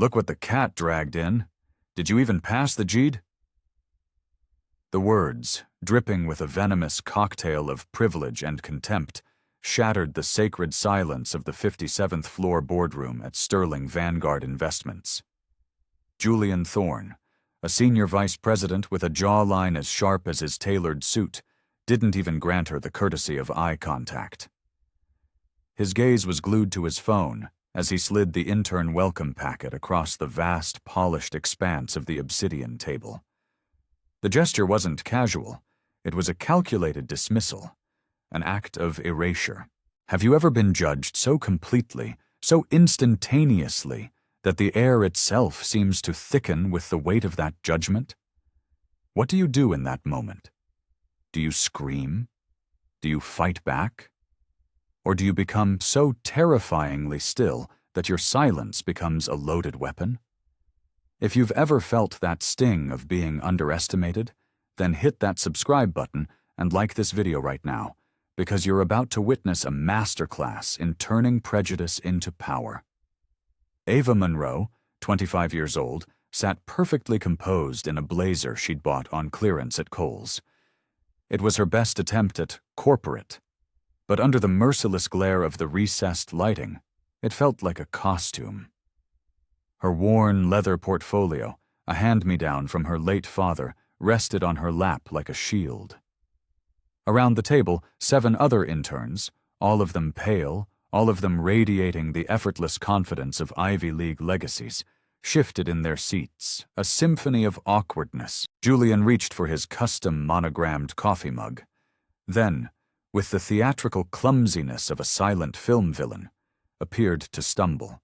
Look what the cat dragged in. Did you even pass the GED? The words, dripping with a venomous cocktail of privilege and contempt, shattered the sacred silence of the 57th floor boardroom at Sterling Vanguard Investments. Julian Thorne, a senior vice president with a jawline as sharp as his tailored suit, didn't even grant her the courtesy of eye contact. His gaze was glued to his phone as he slid the intern welcome packet across the vast, polished expanse of the obsidian table. The gesture wasn't casual. It was a calculated dismissal, an act of erasure. Have you ever been judged so completely, so instantaneously, that the air itself seems to thicken with the weight of that judgment? What do you do in that moment? Do you scream? Do you fight back? Or do you become so terrifyingly still that your silence becomes a loaded weapon? If you've ever felt that sting of being underestimated, then hit that subscribe button and like this video right now, because you're about to witness a masterclass in turning prejudice into power. Ava Monroe, 25 years old, sat perfectly composed in a blazer she'd bought on clearance at Kohl's. It was her best attempt at corporate, but under the merciless glare of the recessed lighting, it felt like a costume. Her worn leather portfolio, a hand-me-down from her late father, rested on her lap like a shield. Around the table, 7 other interns, all of them pale, all of them radiating the effortless confidence of Ivy League legacies, shifted in their seats, a symphony of awkwardness. Julian reached for his custom monogrammed coffee mug. Then, with the theatrical clumsiness of a silent film villain, appeared to stumble.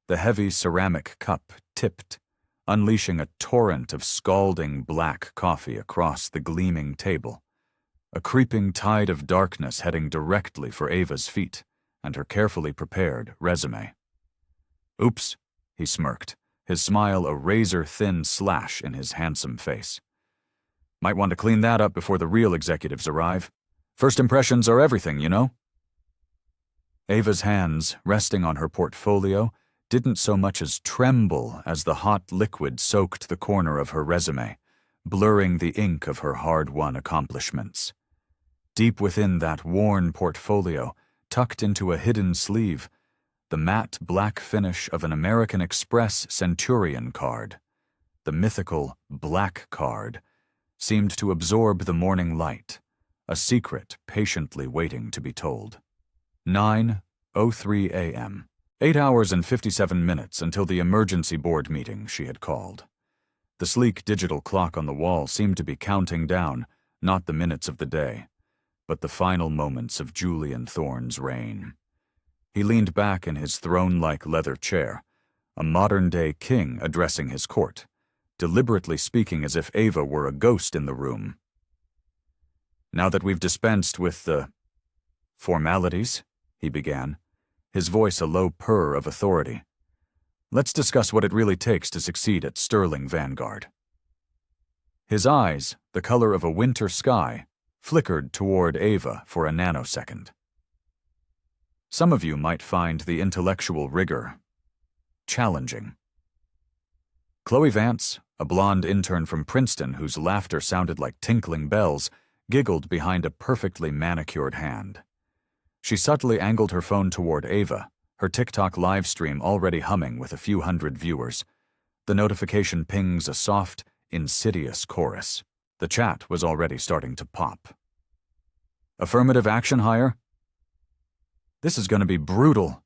The heavy ceramic cup tipped, unleashing a torrent of scalding black coffee across the gleaming table, a creeping tide of darkness heading directly for Ava's feet and her carefully prepared resume. "Oops," he smirked, his smile a razor-thin slash in his handsome face. "Might want to clean that up before the real executives arrive. First impressions are everything, you know." Ava's hands, resting on her portfolio, didn't so much as tremble as the hot liquid soaked the corner of her resume, blurring the ink of her hard-won accomplishments. Deep within that worn portfolio, tucked into a hidden sleeve, the matte black finish of an American Express Centurion card, the mythical Black Card, seemed to absorb the morning light, a secret patiently waiting to be told. 9:03 a.m. 8 hours and 57 minutes until the emergency board meeting she had called. The sleek digital clock on the wall seemed to be counting down, not the minutes of the day, but the final moments of Julian Thorne's reign. He leaned back in his throne-like leather chair, a modern-day king addressing his court, deliberately speaking as if Ava were a ghost in the room. "Now that we've dispensed with the formalities," he began, his voice a low purr of authority, "let's discuss what it really takes to succeed at Sterling Vanguard." His eyes, the color of a winter sky, flickered toward Ava for a nanosecond. Some of you might find the intellectual rigor challenging. Chloe Vance, a blonde intern from Princeton whose laughter sounded like tinkling bells, giggled behind a perfectly manicured hand. She subtly angled her phone toward Ava, her TikTok live stream already humming with a few hundred viewers. The notification pings a soft, insidious chorus. The chat was already starting to pop. "Affirmative action hire? This is going to be brutal."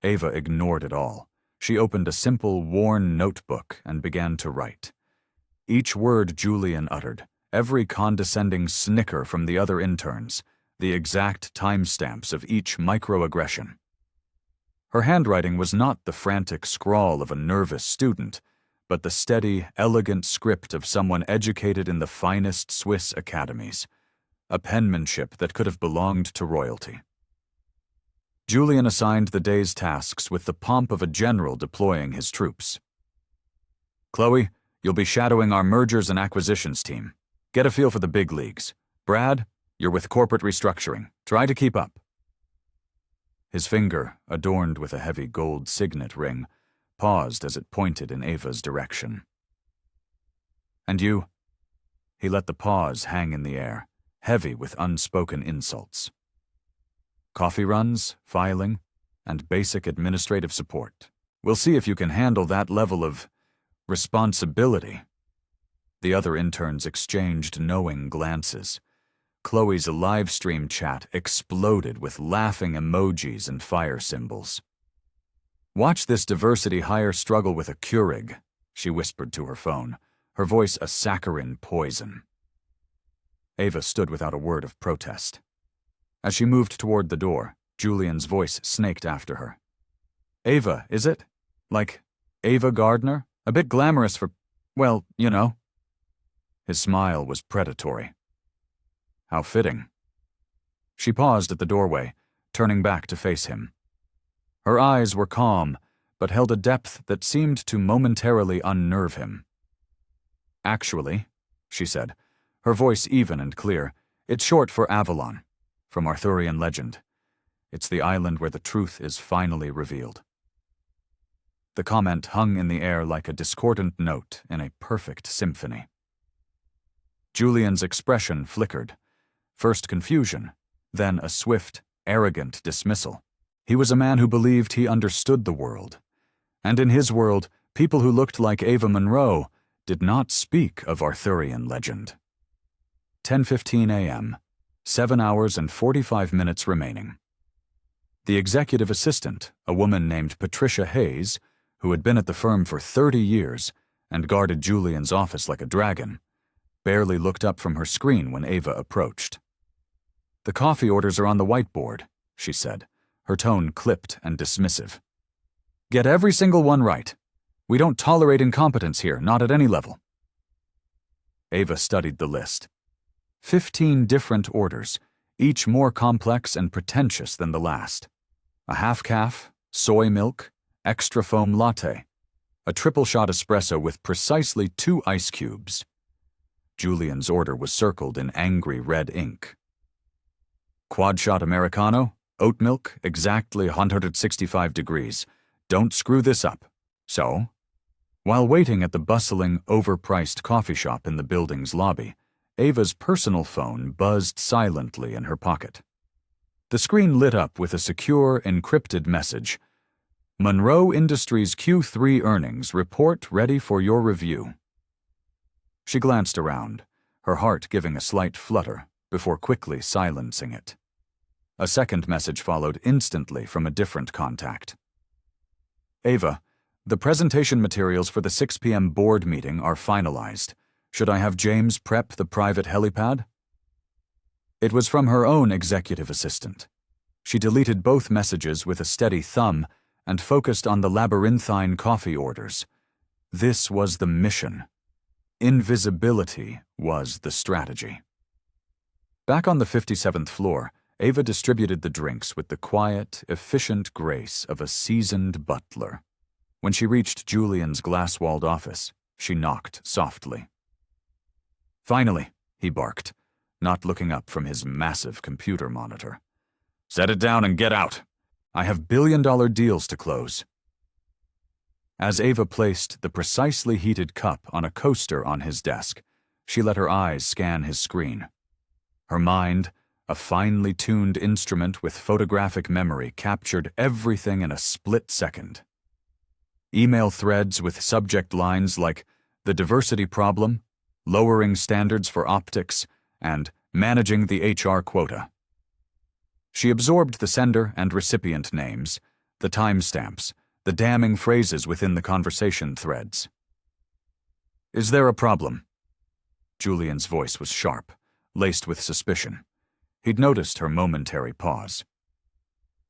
Ava ignored it all. She opened a simple, worn notebook and began to write. Each word Julian uttered, every condescending snicker from the other interns, the exact timestamps of each microaggression. Her handwriting was not the frantic scrawl of a nervous student, but the steady, elegant script of someone educated in the finest Swiss academies, a penmanship that could have belonged to royalty. Julian assigned the day's tasks with the pomp of a general deploying his troops. "Chloe, you'll be shadowing our mergers and acquisitions team. Get a feel for the big leagues. Brad, you're with corporate restructuring. Try to keep up." His finger, adorned with a heavy gold signet ring, paused as it pointed in Ava's direction. "And you?" He let the pause hang in the air, heavy with unspoken insults. "Coffee runs, filing, and basic administrative support. We'll see if you can handle that level of responsibility." The other interns exchanged knowing glances. Chloe's live stream chat exploded with laughing emojis and fire symbols. "Watch this diversity hire struggle with a Keurig," she whispered to her phone, her voice a saccharine poison. Ava stood without a word of protest. As she moved toward the door, Julian's voice snaked after her. "Ava, is it? Like Ava Gardner? A bit glamorous for, well, you know." His smile was predatory. How fitting. She paused at the doorway, turning back to face him. Her eyes were calm, but held a depth that seemed to momentarily unnerve him. "Actually," she said, her voice even and clear, "it's short for Avalon, from Arthurian legend. It's the island where the truth is finally revealed." The comment hung in the air like a discordant note in a perfect symphony. Julian's expression flickered. First confusion, then a swift, arrogant dismissal. He was a man who believed he understood the world. And in his world, people who looked like Ava Monroe did not speak of Arthurian legend. 10:15 a.m., 7 hours and 45 minutes remaining. The executive assistant, a woman named Patricia Hayes, who had been at the firm for 30 years and guarded Julian's office like a dragon, barely looked up from her screen when Ava approached. "The coffee orders are on the whiteboard," she said, her tone clipped and dismissive. "Get every single one right. We don't tolerate incompetence here, not at any level." Ava studied the list. 15 different orders, each more complex and pretentious than the last. A half-calf, soy milk, extra foam latte, a triple-shot espresso with precisely 2 ice cubes. Julian's order was circled in angry red ink. Quad-shot Americano, oat milk, exactly 165 degrees. Don't screw this up. So, while waiting at the bustling, overpriced coffee shop in the building's lobby, Ava's personal phone buzzed silently in her pocket. The screen lit up with a secure, encrypted message. "Monroe Industries Q3 earnings report ready for your review." She glanced around, her heart giving a slight flutter before quickly silencing it. A second message followed instantly from a different contact. "Ava, the presentation materials for the 6 p.m. board meeting are finalized. Should I have James prep the private helipad?" It was from her own executive assistant. She deleted both messages with a steady thumb and focused on the labyrinthine coffee orders. This was the mission. Invisibility was the strategy. Back on the 57th floor, Ava distributed the drinks with the quiet, efficient grace of a seasoned butler. When she reached Julian's glass-walled office, she knocked softly. "Finally," he barked, not looking up from his massive computer monitor. "Set it down and get out. I have billion-dollar deals to close." As Ava placed the precisely heated cup on a coaster on his desk, she let her eyes scan his screen. Her mind, a finely tuned instrument with photographic memory, captured everything in a split second. Email threads with subject lines like "the diversity problem," "lowering standards for optics," and "managing the HR quota." She absorbed the sender and recipient names, the timestamps, the damning phrases within the conversation threads. "Is there a problem?" Julian's voice was sharp, laced with suspicion. He'd noticed her momentary pause.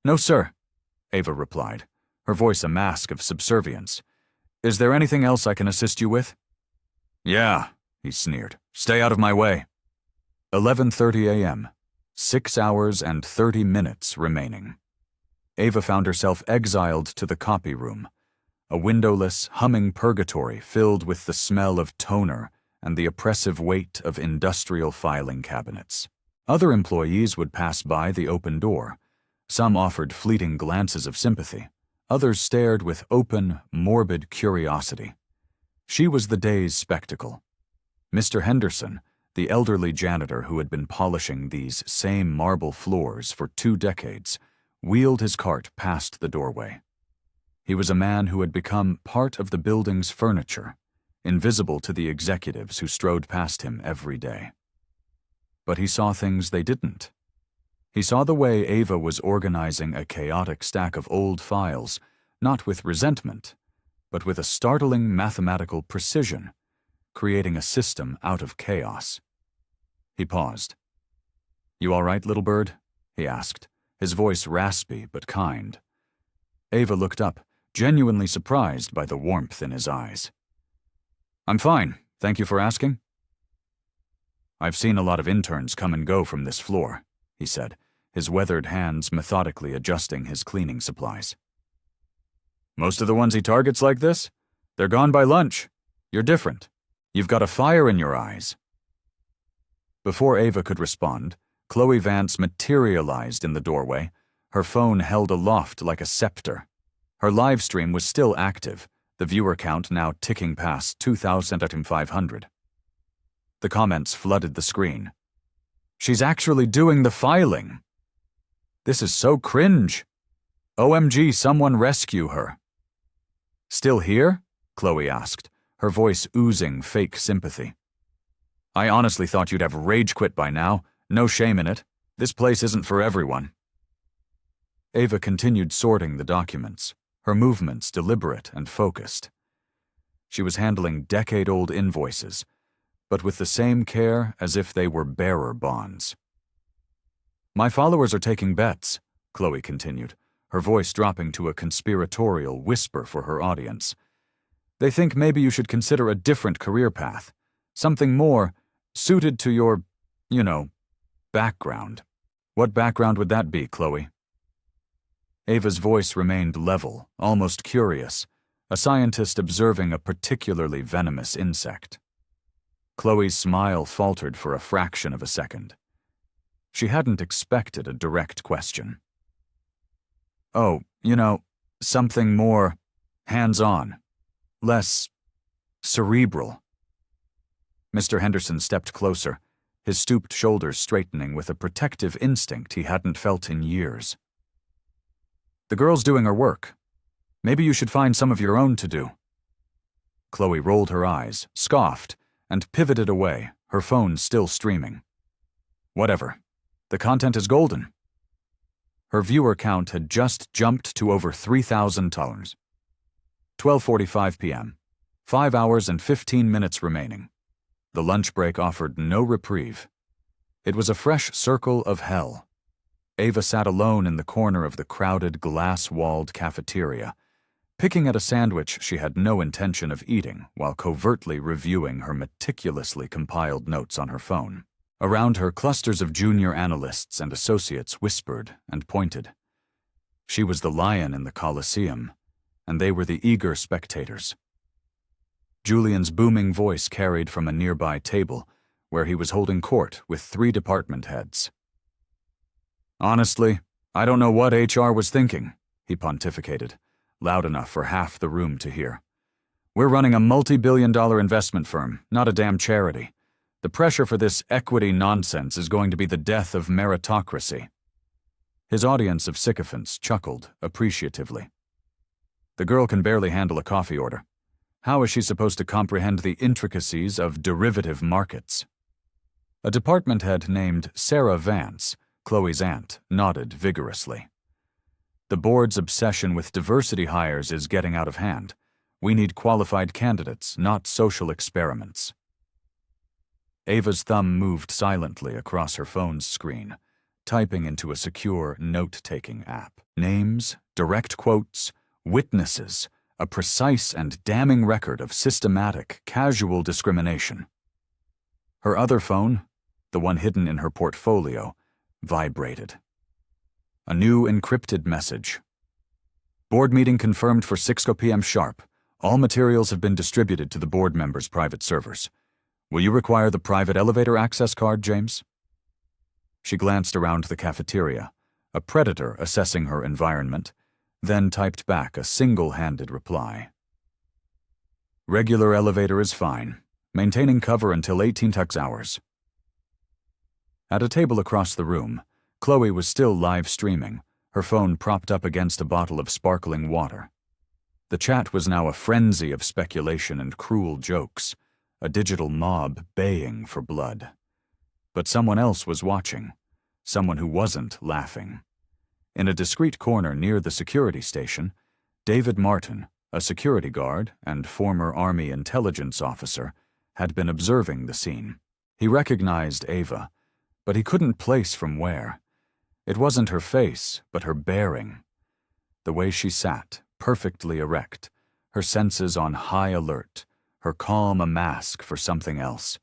"No, sir," Ava replied, her voice a mask of subservience. "Is there anything else I can assist you with?" "Yeah," he sneered. "Stay out of my way." 11:30 a.m., 6 hours and 30 minutes remaining. Ava found herself exiled to the copy room, a windowless, humming purgatory filled with the smell of toner and the oppressive weight of industrial filing cabinets. Other employees would pass by the open door. Some offered fleeting glances of sympathy, Others stared with open, morbid curiosity. She was the day's spectacle. Mr. Henderson, the elderly janitor who had been polishing these same marble floors for 2 decades, wheeled his cart past the doorway. He was a man who had become part of the building's furniture, invisible to the executives who strode past him every day. But he saw things they didn't. He saw the way Ava was organizing a chaotic stack of old files, not with resentment, but with a startling mathematical precision, creating a system out of chaos. He paused. "You all right, little bird?" he asked, his voice raspy but kind. Ava looked up, genuinely surprised by the warmth in his eyes. "I'm fine, thank you for asking." "I've seen a lot of interns come and go from this floor," he said, his weathered hands methodically adjusting his cleaning supplies. "Most of the ones he targets like this? They're gone by lunch. You're different. You've got a fire in your eyes." Before Ava could respond, Chloe Vance materialized in the doorway, her phone held aloft like a scepter. Her live stream was still active, the viewer count now ticking past 2,500. The comments flooded the screen. "She's actually doing the filing. This is so cringe. OMG, someone rescue her." "Still here?" Chloe asked, her voice oozing fake sympathy. "I honestly thought you'd have rage quit by now. No shame in it. This place isn't for everyone." Ava continued sorting the documents, her movements deliberate and focused. She was handling decade-old invoices, but with the same care as if they were bearer bonds. "My followers are taking bets," Chloe continued, her voice dropping to a conspiratorial whisper for her audience. "They think maybe you should consider a different career path, something more suited to your, background. What background would that be, Chloe?" Ava's voice remained level, almost curious, a scientist observing a particularly venomous insect. Chloe's smile faltered for a fraction of a second. She hadn't expected a direct question. "Oh, something more hands-on, less cerebral." Mr. Henderson stepped closer, his stooped shoulders straightening with a protective instinct he hadn't felt in years. "The girl's doing her work. Maybe you should find some of your own to do." Chloe rolled her eyes, scoffed, and pivoted away, her phone still streaming. "Whatever. The content is golden." Her viewer count had just jumped to over 3,000. 12:45 p.m. 5 hours and 15 minutes remaining. The lunch break offered no reprieve. It was a fresh circle of hell. Ava sat alone in the corner of the crowded, glass-walled cafeteria, picking at a sandwich she had no intention of eating while covertly reviewing her meticulously compiled notes on her phone. Around her, clusters of junior analysts and associates whispered and pointed. She was the lion in the Colosseum, and they were the eager spectators. Julian's booming voice carried from a nearby table, where he was holding court with 3 department heads. "Honestly, I don't know what HR was thinking," he pontificated, loud enough for half the room to hear. "We're running a multi-billion-dollar investment firm, not a damn charity. The pressure for this equity nonsense is going to be the death of meritocracy." His audience of sycophants chuckled appreciatively. "The girl can barely handle a coffee order. How is she supposed to comprehend the intricacies of derivative markets?" A department head named Sarah Vance, Chloe's aunt, nodded vigorously. "The board's obsession with diversity hires is getting out of hand. We need qualified candidates, not social experiments." Ava's thumb moved silently across her phone's screen, typing into a secure note-taking app. Names, direct quotes, witnesses, a precise and damning record of systematic, casual discrimination. Her other phone, the one hidden in her portfolio, vibrated. A new encrypted message. "Board meeting confirmed for 6 p.m. sharp. All materials have been distributed to the board members' private servers. Will you require the private elevator access card, James?" She glanced around the cafeteria, a predator assessing her environment, then typed back a single-handed reply. Regular elevator is fine. Maintaining cover until 18 hours. At a table across the room, Chloe was still live streaming, her phone propped up against a bottle of sparkling water. The chat was now a frenzy of speculation and cruel jokes, a digital mob baying for blood. But someone else was watching, someone who wasn't laughing. In a discreet corner near the security station, David Martin, a security guard and former Army intelligence officer, had been observing the scene. He recognized Ava, but he couldn't place from where. It wasn't her face, but her bearing. The way she sat, perfectly erect, her senses on high alert, her calm a mask for something else.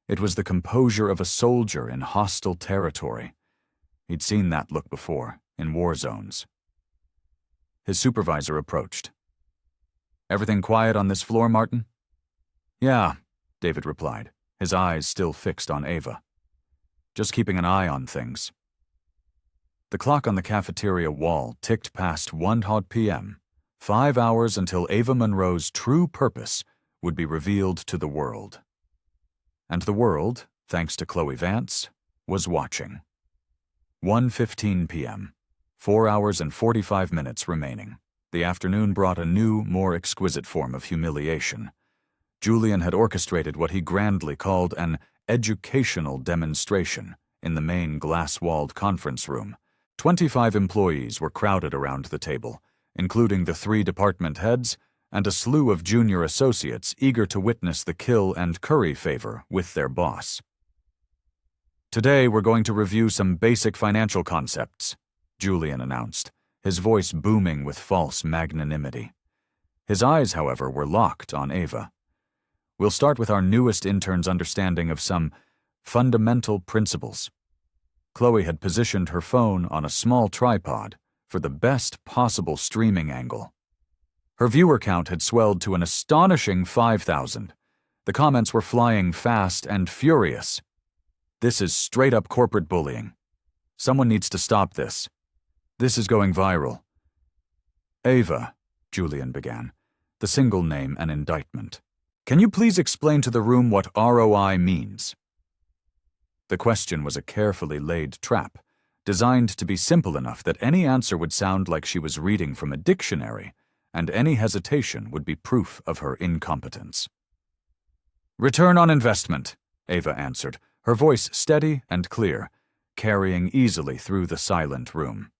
It was the composure of a soldier in hostile territory. He'd seen that look before, in war zones. His supervisor approached. "Everything quiet on this floor, Martin?" "Yeah," David replied, his eyes still fixed on Ava. "Just keeping an eye on things." The clock on the cafeteria wall ticked past 1 p.m., 5 hours until Ava Monroe's true purpose would be revealed to the world. And the world, thanks to Chloe Vance, was watching. 1:15 p.m., 4 hours and 45 minutes remaining. The afternoon brought a new, more exquisite form of humiliation. Julian had orchestrated what he grandly called an educational demonstration in the main glass-walled conference room. 25 employees were crowded around the table, including the 3 department heads and a slew of junior associates eager to witness the kill and curry favor with their boss. "Today we're going to review some basic financial concepts," Julian announced, his voice booming with false magnanimity. His eyes, however, were locked on Ava. "We'll start with our newest intern's understanding of some fundamental principles." Chloe had positioned her phone on a small tripod for the best possible streaming angle. Her viewer count had swelled to an astonishing 5,000. The comments were flying fast and furious. "This is straight-up corporate bullying. Someone needs to stop this. This is going viral." "Ava," Julian began, the single name an indictment. "Can you please explain to the room what ROI means?" The question was a carefully laid trap, designed to be simple enough that any answer would sound like she was reading from a dictionary, and any hesitation would be proof of her incompetence. "Return on investment," Ava answered, her voice steady and clear, carrying easily through the silent room.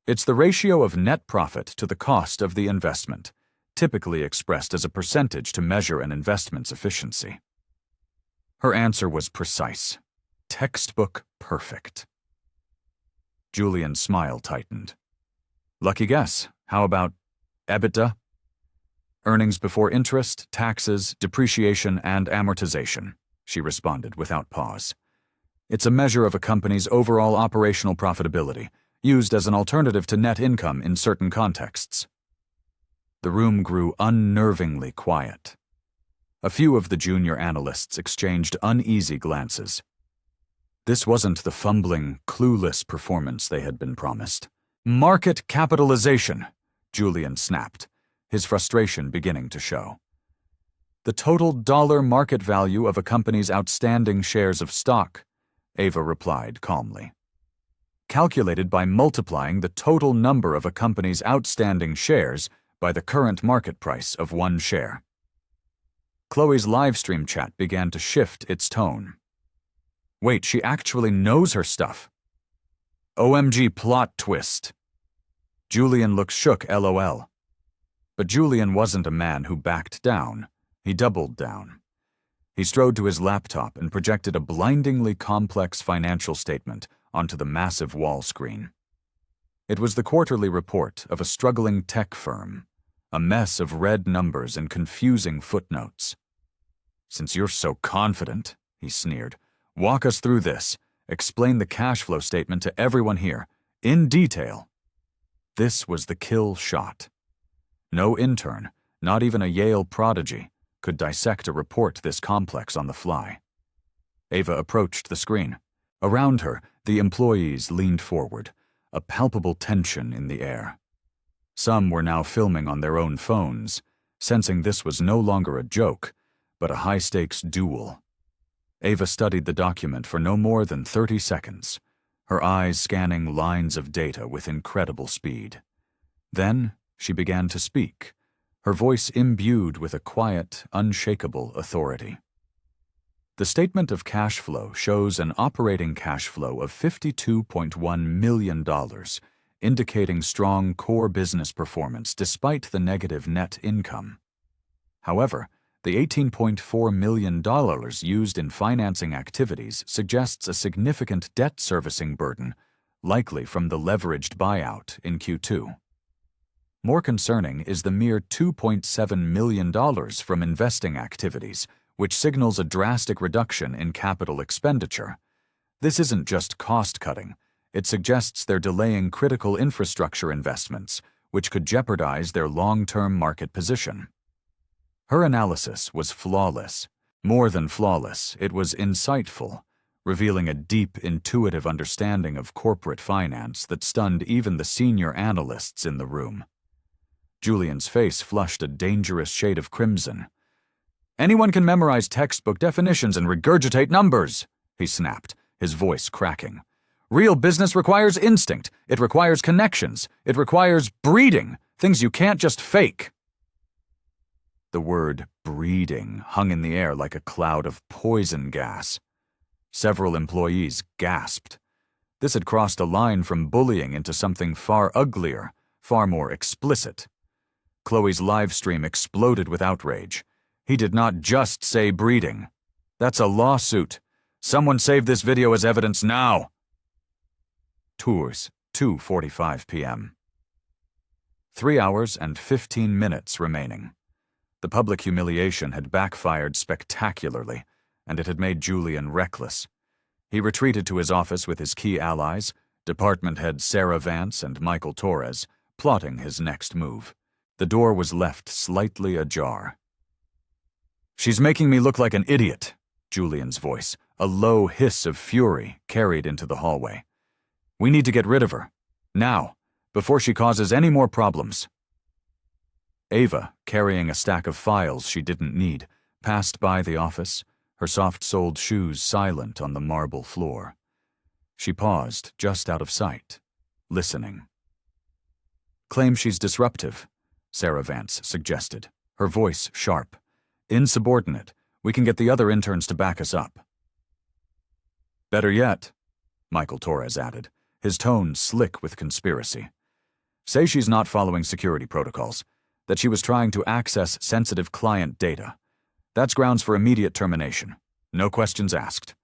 "It's the ratio of net profit to the cost of the investment, typically expressed as a percentage to measure an investment's efficiency." Her answer was precise, textbook perfect. Julian's smile tightened. "Lucky guess. How about EBITDA?" "Earnings before interest, taxes, depreciation, and amortization," she responded without pause. "It's a measure of a company's overall operational profitability, used as an alternative to net income in certain contexts." The room grew unnervingly quiet. A few of the junior analysts exchanged uneasy glances. This wasn't the fumbling, clueless performance they had been promised. "Market capitalization," Julian snapped, his frustration beginning to show. "The total dollar market value of a company's outstanding shares of stock," Ava replied calmly. "Calculated by multiplying the total number of a company's outstanding shares by the current market price of one share." Chloe's livestream chat began to shift its tone. "Wait, she actually knows her stuff. OMG plot twist." Julian looked shook LOL. But Julian wasn't a man who backed down. He doubled down. He strode to his laptop and projected a blindingly complex financial statement onto the massive wall screen. It was the quarterly report of a struggling tech firm, a mess of red numbers and confusing footnotes. "Since you're so confident," he sneered, "walk us through this. Explain the cash flow statement to everyone here, in detail." This was the kill shot. No intern, not even a Yale prodigy, could dissect a report this complex on the fly. Ava approached the screen. Around her, the employees leaned forward, a palpable tension in the air. Some were now filming on their own phones, sensing this was no longer a joke, but a high-stakes duel. Ava studied the document for no more than 30 seconds, her eyes scanning lines of data with incredible speed. Then she began to speak, her voice imbued with a quiet, unshakable authority. The statement of cash flow shows an operating cash flow of $52.1 million, indicating strong core business performance despite the negative net income. However, the $18.4 million used in financing activities suggests a significant debt servicing burden, likely from the leveraged buyout in Q2. More concerning is the mere $2.7 million from investing activities, which signals a drastic reduction in capital expenditure. This isn't just cost-cutting. It suggests they're delaying critical infrastructure investments, which could jeopardize their long-term market position. Her analysis was flawless. More than flawless, it was insightful, revealing a deep, intuitive understanding of corporate finance that stunned even the senior analysts in the room. Julian's face flushed a dangerous shade of crimson. "Anyone can memorize textbook definitions and regurgitate numbers," he snapped, his voice cracking. "Real business requires instinct. It requires connections. It requires breeding, things you can't just fake." The word breeding hung in the air like a cloud of poison gas. Several employees gasped. This had crossed a line from bullying into something far uglier, far more explicit. Chloe's live stream exploded with outrage. He did not just say breeding. That's a lawsuit. Someone save this video as evidence now. Tours, 2:45 p.m. 3 hours and 15 minutes remaining. The public humiliation had backfired spectacularly, and it had made Julian reckless. He retreated to his office with his key allies, department heads Sarah Vance and Michael Torres, plotting his next move. The door was left slightly ajar. "She's making me look like an idiot," Julian's voice, a low hiss of fury, carried into the hallway. "We need to get rid of her. Now, before she causes any more problems." Ava, carrying a stack of files she didn't need, passed by the office, her soft-soled shoes silent on the marble floor. She paused just out of sight, listening. "Claim she's disruptive," Sarah Vance suggested, her voice sharp. "Insubordinate. We can get the other interns to back us up." "Better yet," Michael Torres added, his tone slick with conspiracy. "Say she's not following security protocols, that she was trying to access sensitive client data. That's grounds for immediate termination. No questions asked."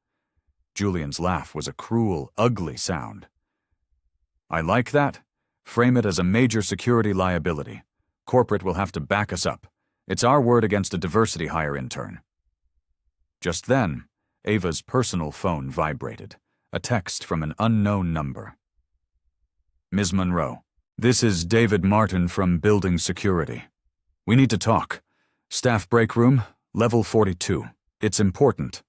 Julian's laugh was a cruel, ugly sound. "I like that. Frame it as a major security liability. Corporate will have to back us up. It's our word against a diversity hire intern." Just then, Ava's personal phone vibrated, a text from an unknown number. "Ms. Monroe, this is David Martin from Building Security. We need to talk. Staff break room, level 42. It's important."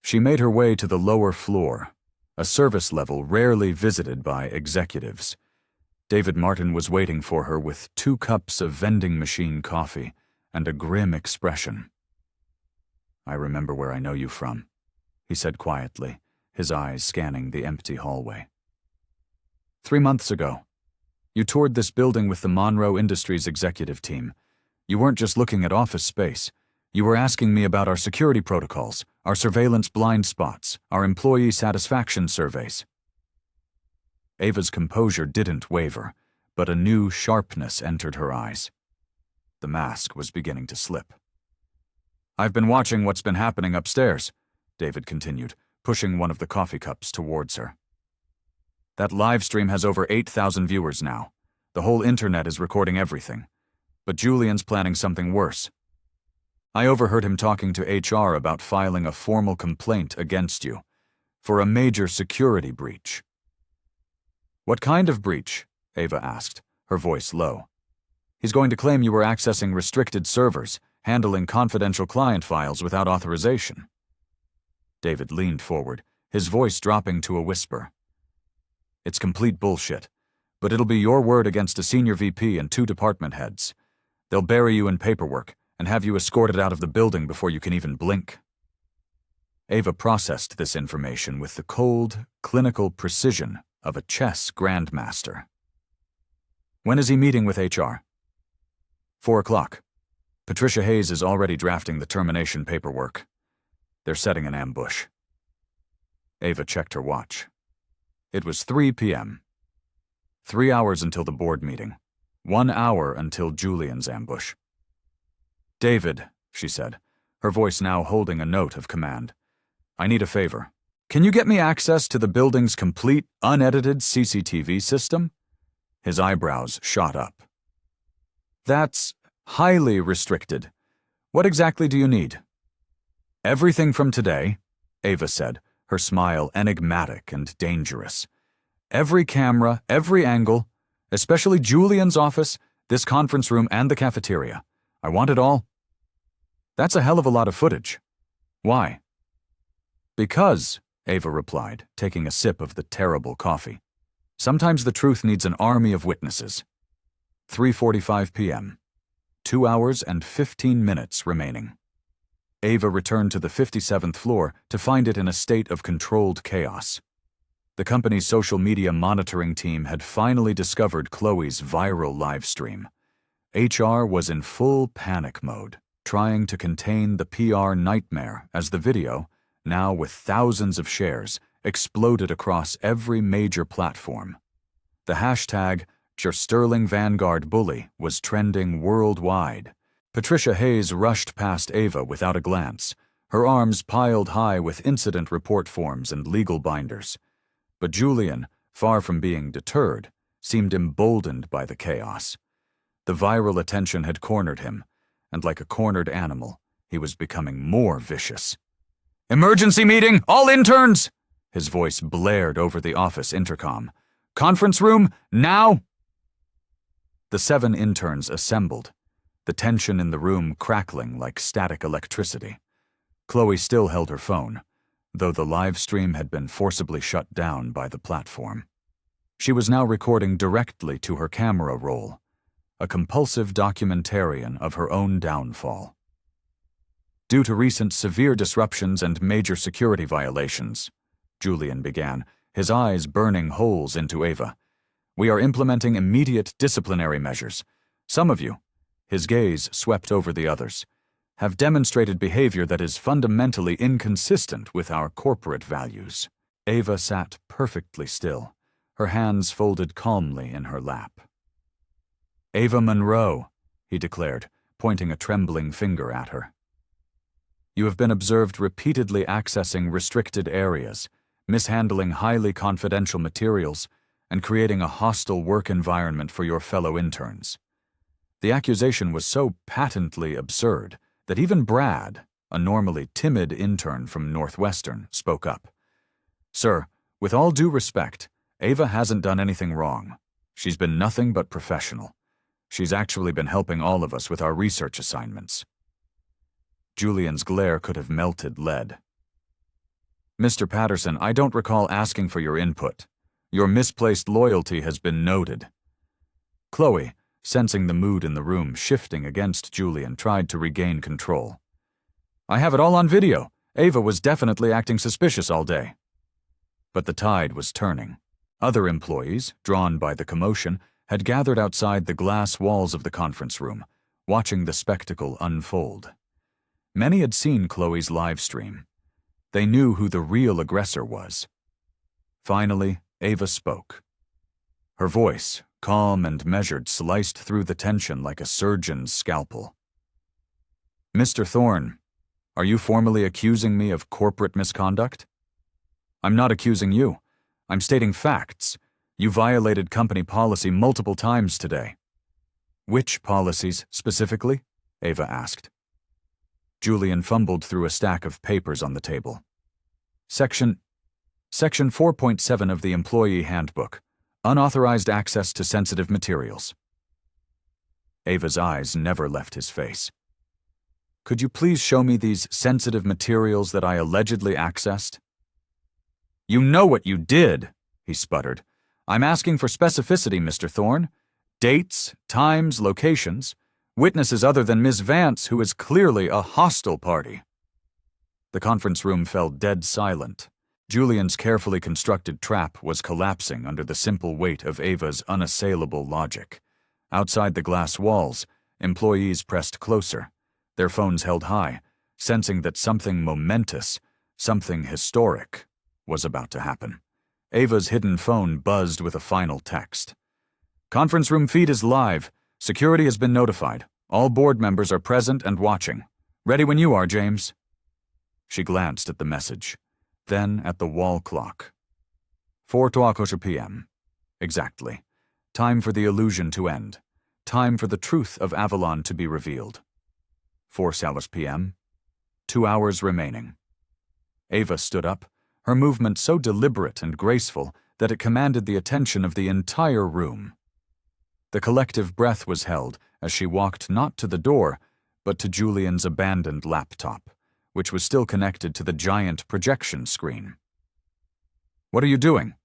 She made her way to the lower floor, a service level rarely visited by executives. David Martin was waiting for her with 2 cups of vending machine coffee and a grim expression. "I remember where I know you from," he said quietly, his eyes scanning the empty hallway. 3 months ago. You toured this building with the Monroe Industries executive team. You weren't just looking at office space. You were asking me about our security protocols, our surveillance blind spots, our employee satisfaction surveys." Ava's composure didn't waver, but a new sharpness entered her eyes. The mask was beginning to slip. "I've been watching what's been happening upstairs," David continued, pushing one of the coffee cups towards her. "That live stream has over 8,000 viewers now. The whole internet is recording everything. But Julian's planning something worse. I overheard him talking to HR about filing a formal complaint against you for a major security breach." "What kind of breach?" Ava asked, her voice low. "He's going to claim you were accessing restricted servers, handling confidential client files without authorization." David leaned forward, his voice dropping to a whisper. "It's complete bullshit, but it'll be your word against a senior VP and 2 department heads. They'll bury you in paperwork and have you escorted out of the building before you can even blink." Ava processed this information with the cold, clinical precision of a chess grandmaster. "When is he meeting with HR?" 4 o'clock. Patricia Hayes is already drafting the termination paperwork. They're setting an ambush." Ava checked her watch. It was 3 p.m. 3 hours until the board meeting. 1 hour until Julian's ambush. "David," she said, her voice now holding a note of command, "I need a favor. Can you get me access to the building's complete, unedited CCTV system?" His eyebrows shot up. "That's highly restricted. What exactly do you need?" "Everything from today," Ava said, her smile enigmatic and dangerous. "Every camera, every angle, especially Julian's office, this conference room, and the cafeteria. I want it all." "That's a hell of a lot of footage. Why?" "Because," Ava replied, taking a sip of the terrible coffee, "sometimes the truth needs an army of witnesses." 3:45 p.m. 2 hours and 15 minutes remaining. Ava returned to the 57th floor to find it in a state of controlled chaos. The company's social media monitoring team had finally discovered Chloe's viral live stream. HR was in full panic mode, trying to contain the PR nightmare as the video, now with thousands of shares, exploded across every major platform. The hashtag #JerSterlingVanguardBully was trending worldwide. Patricia Hayes rushed past Ava without a glance, her arms piled high with incident report forms and legal binders. But Julian, far from being deterred, seemed emboldened by the chaos. The viral attention had cornered him, and like a cornered animal, he was becoming more vicious. "Emergency meeting! All interns!" His voice blared over the office intercom. "Conference room, now!" The 7 interns assembled, the tension in the room crackling like static electricity. Chloe still held her phone, though the live stream had been forcibly shut down by the platform. She was now recording directly to her camera roll, a compulsive documentarian of her own downfall. "Due to recent severe disruptions and major security violations," Julian began, his eyes burning holes into Ava, "we are implementing immediate disciplinary measures. Some of you," his gaze swept over the others, "have demonstrated behavior that is fundamentally inconsistent with our corporate values." Ava sat perfectly still, her hands folded calmly in her lap. "Ava Monroe," he declared, pointing a trembling finger at her. "You have been observed repeatedly accessing restricted areas, mishandling highly confidential materials, and creating a hostile work environment for your fellow interns." The accusation was so patently absurd that even Brad, a normally timid intern from Northwestern, spoke up. "Sir, with all due respect, Ava hasn't done anything wrong. She's been nothing but professional. She's actually been helping all of us with our research assignments." Julian's glare could have melted lead. "Mr. Patterson, I don't recall asking for your input. Your misplaced loyalty has been noted." Chloe, sensing the mood in the room shifting against Julian, tried to regain control. "I have it all on video. Ava was definitely acting suspicious all day." But the tide was turning. Other employees, drawn by the commotion, had gathered outside the glass walls of the conference room, watching the spectacle unfold. Many had seen Chloe's live stream. They knew who the real aggressor was. Finally, Ava spoke. Her voice, calm and measured, sliced through the tension like a surgeon's scalpel. "Mr. Thorne, are you formally accusing me of corporate misconduct?" "I'm not accusing you. I'm stating facts. You violated company policy multiple times today." "Which policies, specifically?" Ava asked. Julian fumbled through a stack of papers on the table. Section 4.7 of the Employee Handbook, Unauthorized Access to Sensitive Materials. Ava's eyes never left his face. "Could you please show me these sensitive materials that I allegedly accessed?" "You know what you did," he sputtered. I'm asking for specificity, Mr. Thorne. Dates, times, locations, witnesses other than Ms. Vance, who is clearly a hostile party." The conference room fell dead silent. Julian's carefully constructed trap was collapsing under the simple weight of Ava's unassailable logic. Outside the glass walls, employees pressed closer, their phones held high, sensing that something momentous, something historic, was about to happen. Ava's hidden phone buzzed with a final text. "Conference room feed is live. Security has been notified. All board members are present and watching. Ready when you are, James." She glanced at the message, then at the wall clock. 4:00 p.m. Exactly. Time for the illusion to end. Time for the truth of Avalon to be revealed. 4:00 p.m. 2 hours remaining. Ava stood up, her movement so deliberate and graceful that it commanded the attention of the entire room. The collective breath was held as she walked not to the door, but to Julian's abandoned laptop, which was still connected to the giant projection screen. "What are you doing?"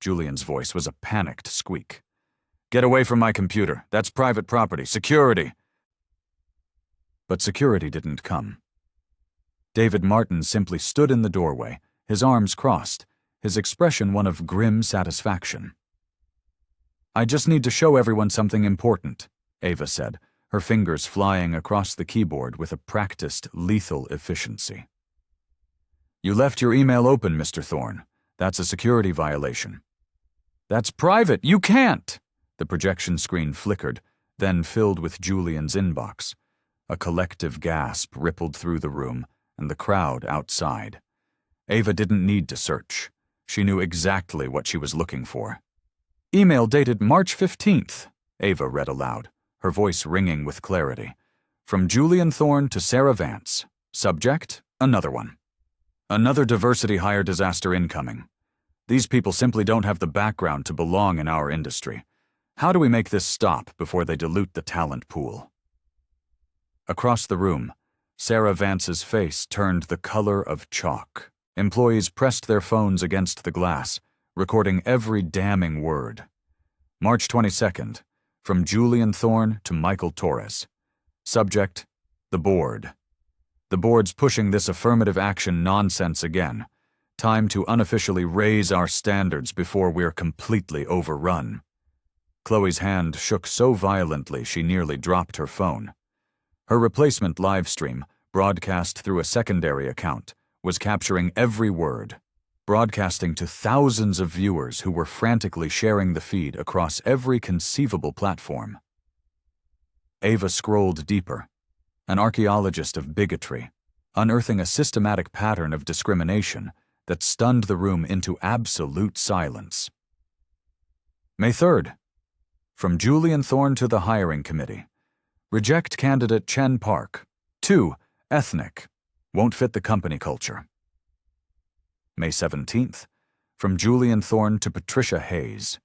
Julian's voice was a panicked squeak. "Get away from my computer. That's private property. Security!" But security didn't come. David Martin simply stood in the doorway, his arms crossed, his expression one of grim satisfaction. "I just need to show everyone something important," Ava said, her fingers flying across the keyboard with a practiced, lethal efficiency. "You left your email open, Mr. Thorne. That's a security violation." "That's private! You can't!" The projection screen flickered, then filled with Julian's inbox. A collective gasp rippled through the room, and the crowd outside. Ava didn't need to search. She knew exactly what she was looking for. "Email dated March 15th, Ava read aloud, her voice ringing with clarity. "From Julian Thorne to Sarah Vance. Subject, another one. Another diversity hire disaster incoming. These people simply don't have the background to belong in our industry. How do we make this stop before they dilute the talent pool?" Across the room, Sarah Vance's face turned the color of chalk. Employees pressed their phones against the glass, recording every damning word. March 22nd, from Julian Thorne to Michael Torres. Subject, the board. The board's pushing this affirmative action nonsense again. Time to unofficially raise our standards before we're completely overrun. Chloe's hand shook so violently she nearly dropped her phone. Her replacement live stream, broadcast through a secondary account, was capturing every word, broadcasting to thousands of viewers who were frantically sharing the feed across every conceivable platform. Ava scrolled deeper, an archaeologist of bigotry, unearthing a systematic pattern of discrimination that stunned the room into absolute silence. May 3rd. From Julian Thorne to the hiring committee. Reject candidate Chen Park. 2. Ethnic. Won't fit the company culture. May 17th. From Julian Thorne to Patricia Hayes.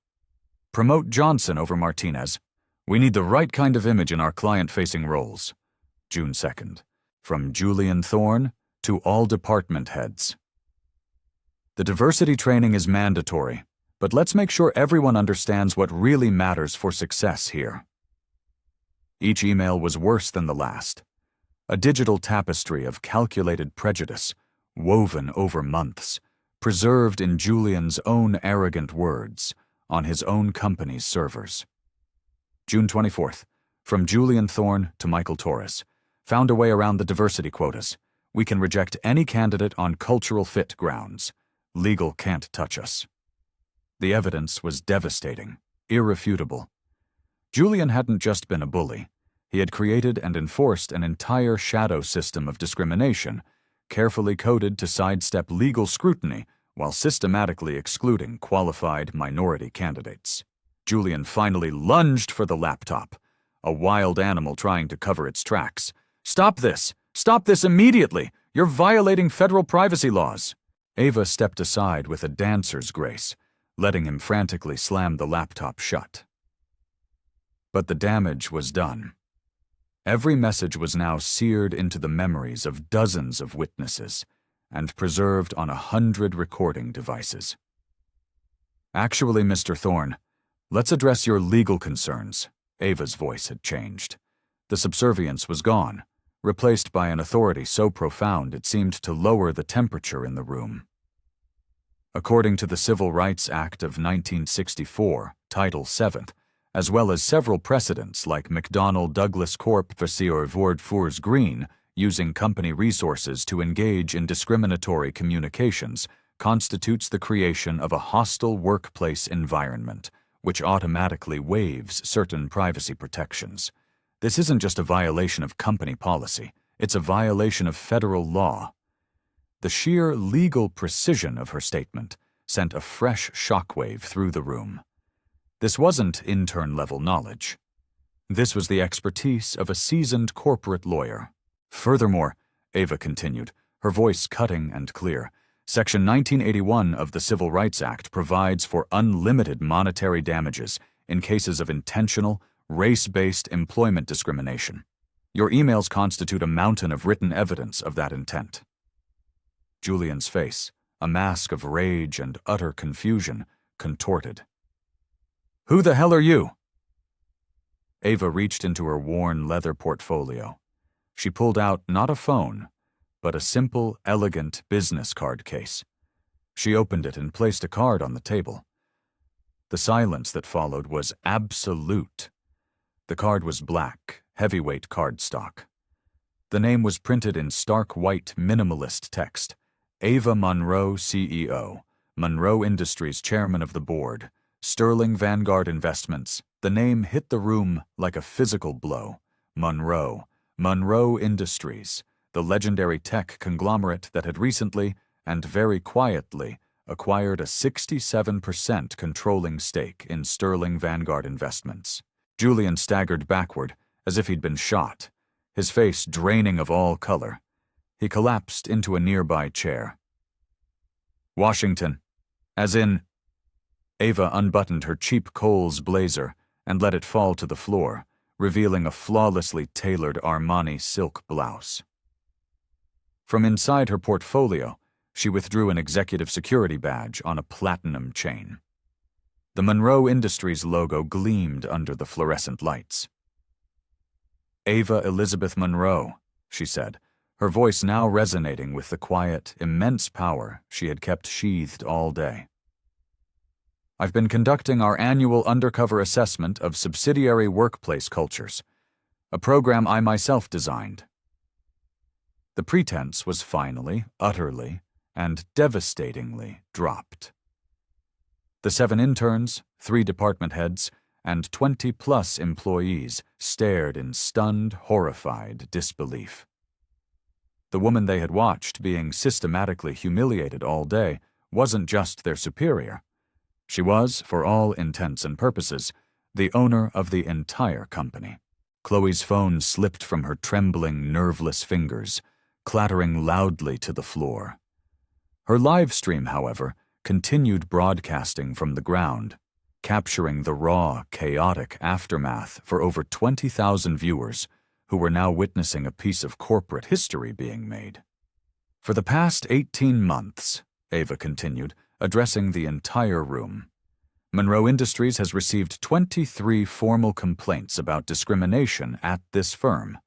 Promote Johnson over Martinez. We need the right kind of image in our client-facing roles. June 2nd. From Julian Thorne to all department heads. The diversity training is mandatory, but let's make sure everyone understands what really matters for success here. Each email was worse than the last. A digital tapestry of calculated prejudice, woven over months, preserved in Julian's own arrogant words, on his own company's servers. June 24th. From Julian Thorne to Michael Torres. Found a way around the diversity quotas. We can reject any candidate on cultural fit grounds. Legal can't touch us. The evidence was devastating, irrefutable. Julian hadn't just been a bully. He had created and enforced an entire shadow system of discrimination, carefully coded to sidestep legal scrutiny while systematically excluding qualified minority candidates. Julian finally lunged for the laptop, a wild animal trying to cover its tracks. "Stop this! Stop this immediately! You're violating federal privacy laws!" Ava stepped aside with a dancer's grace, letting him frantically slam the laptop shut. But the damage was done. Every message was now seared into the memories of dozens of witnesses and preserved on 100 recording devices. Actually, Mr. Thorne, let's address your legal concerns. Ava's voice had changed. The subservience was gone, replaced by an authority so profound it seemed to lower the temperature in the room. According to the Civil Rights Act of 1964, Title VII, as well as several precedents like McDonnell Douglas Corp. v. Furs Green, using company resources to engage in discriminatory communications constitutes the creation of a hostile workplace environment, which automatically waives certain privacy protections. This isn't just a violation of company policy, it's a violation of federal law. The sheer legal precision of her statement sent a fresh shockwave through the room. This wasn't intern-level knowledge. This was the expertise of a seasoned corporate lawyer. Furthermore, Ava continued, her voice cutting and clear, Section 1981 of the Civil Rights Act provides for unlimited monetary damages in cases of intentional, race-based employment discrimination. Your emails constitute a mountain of written evidence of that intent. Julian's face, a mask of rage and utter confusion, contorted. Who the hell are you? Ava reached into her worn leather portfolio. She pulled out not a phone, but a simple, elegant business card case. She opened it and placed a card on the table. The silence that followed was absolute. The card was black, heavyweight cardstock. The name was printed in stark white minimalist text. Ava Monroe, CEO, Monroe Industries Chairman of the Board, Sterling Vanguard Investments. The name hit the room like a physical blow. Monroe Industries, the legendary tech conglomerate that had recently, and very quietly, acquired a 67% controlling stake in Sterling Vanguard Investments. Julian staggered backward, as if he'd been shot, his face draining of all color. He collapsed into a nearby chair. Washington, as in... Ava unbuttoned her cheap Kohl's blazer and let it fall to the floor, revealing a flawlessly tailored Armani silk blouse. From inside her portfolio, she withdrew an executive security badge on a platinum chain. The Monroe Industries logo gleamed under the fluorescent lights. Ava Elizabeth Monroe, she said, her voice now resonating with the quiet, immense power she had kept sheathed all day. I've been conducting our annual Undercover assessment of subsidiary workplace cultures, a program I myself designed. The pretense was finally, utterly, and devastatingly dropped. The 7 interns, 3 department heads, and 20-plus employees stared in stunned, horrified disbelief. The woman they had watched being systematically humiliated all day wasn't just their superior. She was, for all intents and purposes, the owner of the entire company. Chloe's phone slipped from her trembling, nerveless fingers, clattering loudly to the floor. Her live stream, however, continued broadcasting from the ground, capturing the raw, chaotic aftermath for over 20,000 viewers who were now witnessing a piece of corporate history being made. For the past 18 months, Ava continued, addressing the entire room, Monroe Industries has received 23 formal complaints about discrimination at this firm.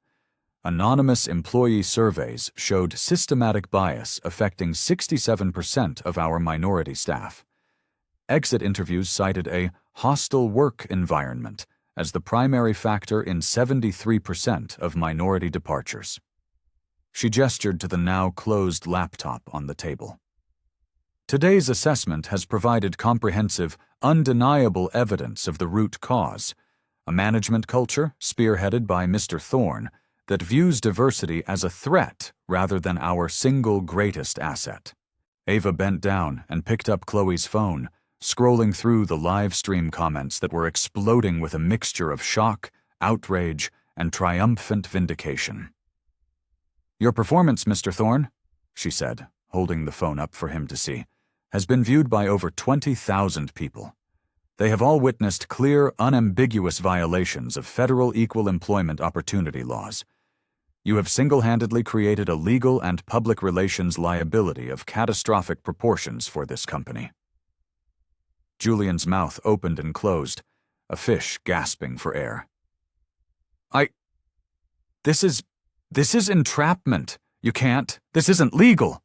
Anonymous employee surveys showed systematic bias affecting 67% of our minority staff. Exit interviews cited a hostile work environment as the primary factor in 73% of minority departures. She gestured to the now closed laptop on the table. Today's assessment has provided comprehensive, undeniable evidence of the root cause, a management culture spearheaded by Mr. Thorne that views diversity as a threat rather than our single greatest asset. Ava bent down and picked up Chloe's phone, scrolling through the live stream comments that were exploding with a mixture of shock, outrage, and triumphant vindication. Your performance, Mr. Thorne, she said, holding the phone up for him to see, has been viewed by over 20,000 people. They have all witnessed clear, unambiguous violations of federal equal employment opportunity laws. You have single-handedly created a legal and public relations liability of catastrophic proportions for this company. Julian's mouth opened and closed, a fish gasping for air. This is entrapment. You can't. This isn't legal.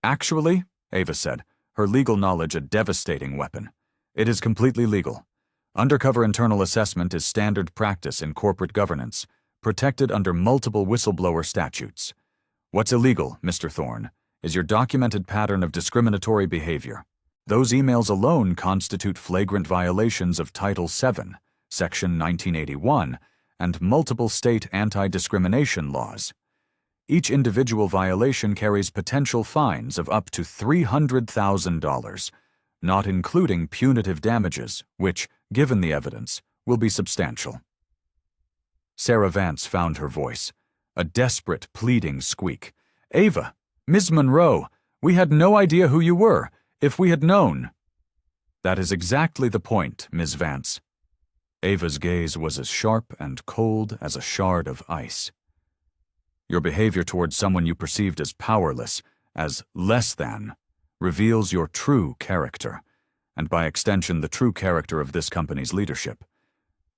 Actually, Ava said, her legal knowledge a devastating weapon. It is completely legal. Undercover internal assessment is standard practice in corporate governance, protected under multiple whistleblower statutes. What's illegal, Mr. Thorne, is your documented pattern of discriminatory behavior. Those emails alone constitute flagrant violations of Title VII, Section 1981, and multiple state anti-discrimination laws. Each individual violation carries potential fines of up to $300,000, not including punitive damages, which, given the evidence, will be substantial. Sarah Vance found her voice, a desperate, pleading squeak. Ava, Ms. Monroe, we had no idea who you were. If we had known. That is exactly the point, Ms. Vance. Ava's gaze was as sharp and cold as a shard of ice. Your behavior towards someone you perceived as powerless, as less than, reveals your true character, and by extension the true character of this company's leadership.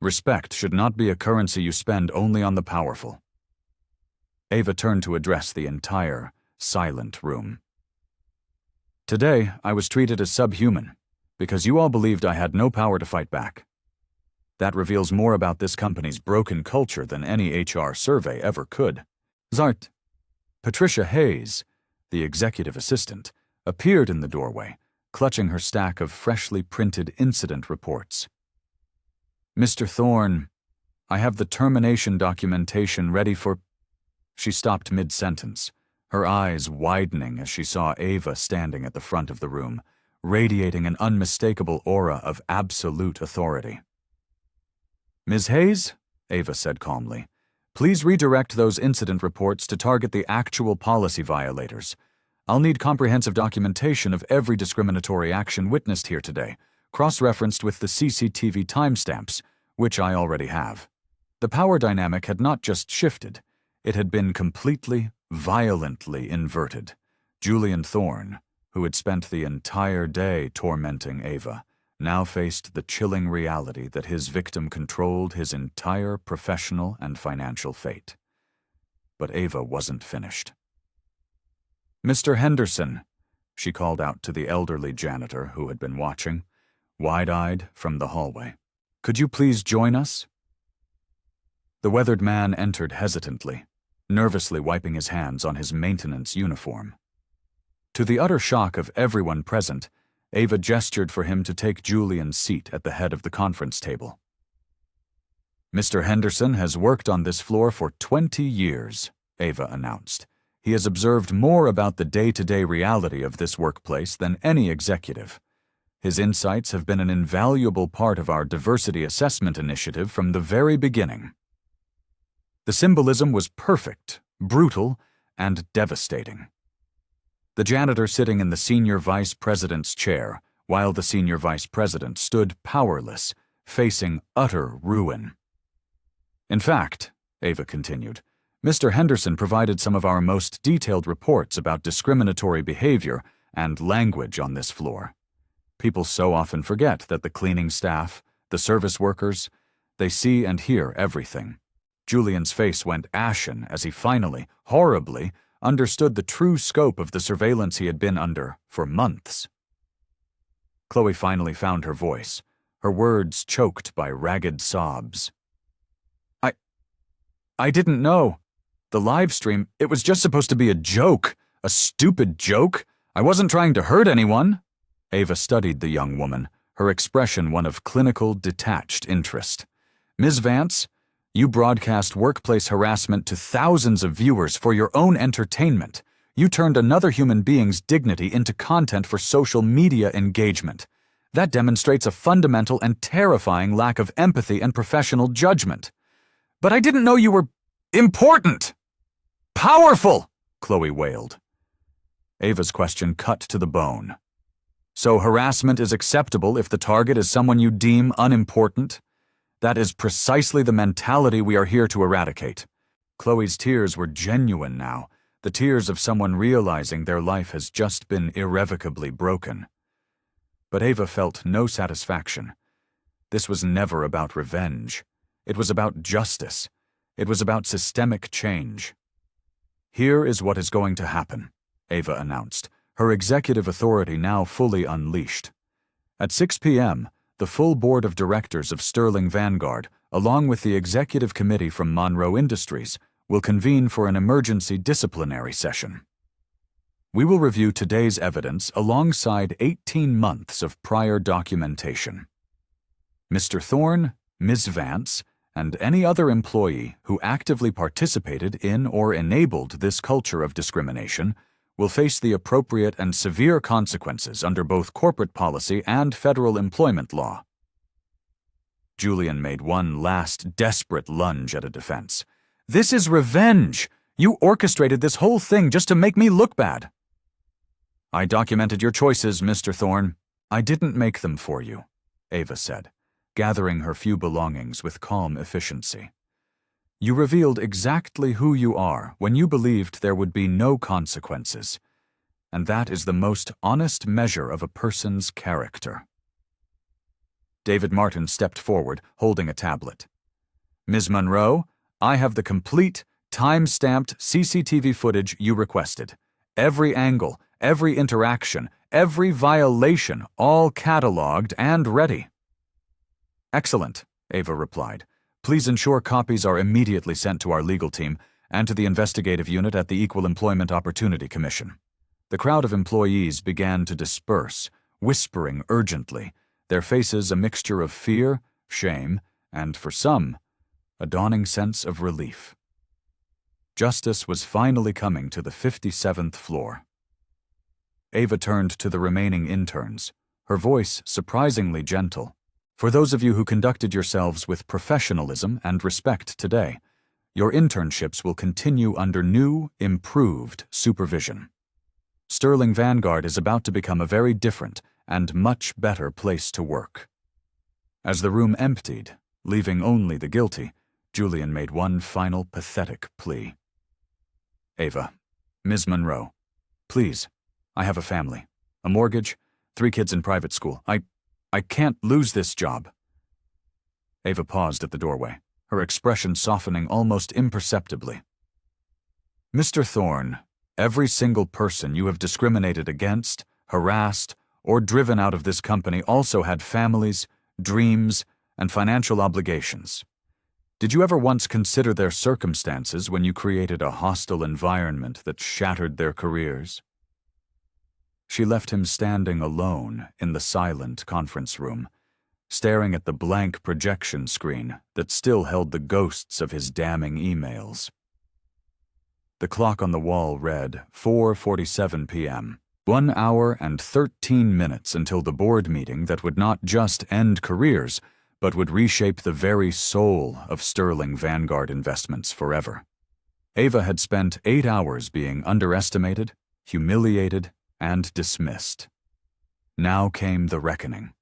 Respect should not be a currency you spend only on the powerful. Ava turned to address the entire, silent room. Today, I was treated as subhuman, because you all believed I had no power to fight back. That reveals more about this company's broken culture than any HR survey ever could. Zart. Patricia Hayes, the executive assistant, appeared in the doorway, clutching her stack of freshly printed incident reports. Mr. Thorne, I have the termination documentation ready for... She stopped mid-sentence, her eyes widening as she saw Ava standing at the front of the room, radiating an unmistakable aura of absolute authority. Ms. Hayes, Ava said calmly, please redirect those incident reports to target the actual policy violators. I'll need comprehensive documentation of every discriminatory action witnessed here today, cross-referenced with the CCTV timestamps, which I already have. The power dynamic had not just shifted, it had been completely, violently inverted. Julian Thorne, who had spent the entire day tormenting Ava, now faced the chilling reality that his victim controlled his entire professional and financial fate. But Ava wasn't finished. Mr. Henderson, she called out to the elderly janitor who had been watching, wide-eyed from the hallway. Could you please join us? The weathered man entered hesitantly, nervously wiping his hands on his maintenance uniform. To the utter shock of everyone present, Ava gestured for him to take Julian's seat at the head of the conference table. Mr. Henderson has worked on this floor for 20 years, Ava announced. He has observed more about the day-to-day reality of this workplace than any executive. His insights have been an invaluable part of our diversity assessment initiative from the very beginning. The symbolism was perfect, brutal, and devastating. The janitor sitting in the senior vice president's chair, while the senior vice president stood powerless, facing utter ruin. In fact, Ava continued, Mr. Henderson provided some of our most detailed reports about discriminatory behavior and language on this floor. People so often forget that the cleaning staff, the service workers, they see and hear everything. Julian's face went ashen as he finally, horribly, understood the true scope of the surveillance he had been under for months. Chloe finally found her voice, her words choked by ragged sobs. I didn't know. The live stream, it was just supposed to be a joke, a stupid joke. I wasn't trying to hurt anyone. Ava studied the young woman, her expression one of clinical, detached interest. Ms. Vance, you broadcast workplace harassment to thousands of viewers for your own entertainment. You turned another human being's dignity into content for social media engagement. That demonstrates a fundamental and terrifying lack of empathy and professional judgment. But I didn't know you were important! Powerful! Chloe wailed. Ava's question cut to the bone. So harassment is acceptable if the target is someone you deem unimportant? That is precisely the mentality we are here to eradicate. Chloe's tears were genuine now, the tears of someone realizing their life has just been irrevocably broken. But Ava felt no satisfaction. This was never about revenge. It was about justice. It was about systemic change. "Here is what is going to happen," Ava announced, her executive authority now fully unleashed. At 6 p.m., the full board of directors of Sterling Vanguard, along with the executive committee from Monroe Industries, will convene for an emergency disciplinary session. We will review today's evidence alongside 18 months of prior documentation. Mr. Thorne, Ms. Vance, and any other employee who actively participated in or enabled this culture of discrimination will face the appropriate and severe consequences under both corporate policy and federal employment law. Julian made one last desperate lunge at a defense. "This is revenge! You orchestrated this whole thing just to make me look bad." "I documented your choices, Mr. Thorne. I didn't make them for you," Ava said, gathering her few belongings with calm efficiency. "You revealed exactly who you are when you believed there would be no consequences, and that is the most honest measure of a person's character." David Martin stepped forward, holding a tablet. "Ms. Monroe, I have the complete, time-stamped CCTV footage you requested. Every angle, every interaction, every violation, all cataloged and ready." "Excellent," Ava replied. "Please ensure copies are immediately sent to our legal team and to the investigative unit at the Equal Employment Opportunity Commission." The crowd of employees began to disperse, whispering urgently, their faces a mixture of fear, shame, and, for some, a dawning sense of relief. Justice was finally coming to the 57th floor. Ava turned to the remaining interns, her voice surprisingly gentle. "For those of you who conducted yourselves with professionalism and respect today, your internships will continue under new, improved supervision. Sterling Vanguard is about to become a very different and much better place to work." As the room emptied, leaving only the guilty, Julian made one final pathetic plea. "Ava, Ms. Monroe, please, I have a family, a mortgage, 3 kids in private school. I can't lose this job." Ava paused at the doorway, her expression softening almost imperceptibly. "Mr. Thorne, every single person you have discriminated against, harassed, or driven out of this company also had families, dreams, and financial obligations. Did you ever once consider their circumstances when you created a hostile environment that shattered their careers?" She left him standing alone in the silent conference room, staring at the blank projection screen that still held the ghosts of his damning emails. The clock on the wall read 4:47 p.m., 1 hour and 13 minutes until the board meeting that would not just end careers, but would reshape the very soul of Sterling Vanguard Investments forever. Ava had spent 8 hours being underestimated, humiliated, and dismissed. Now came the reckoning.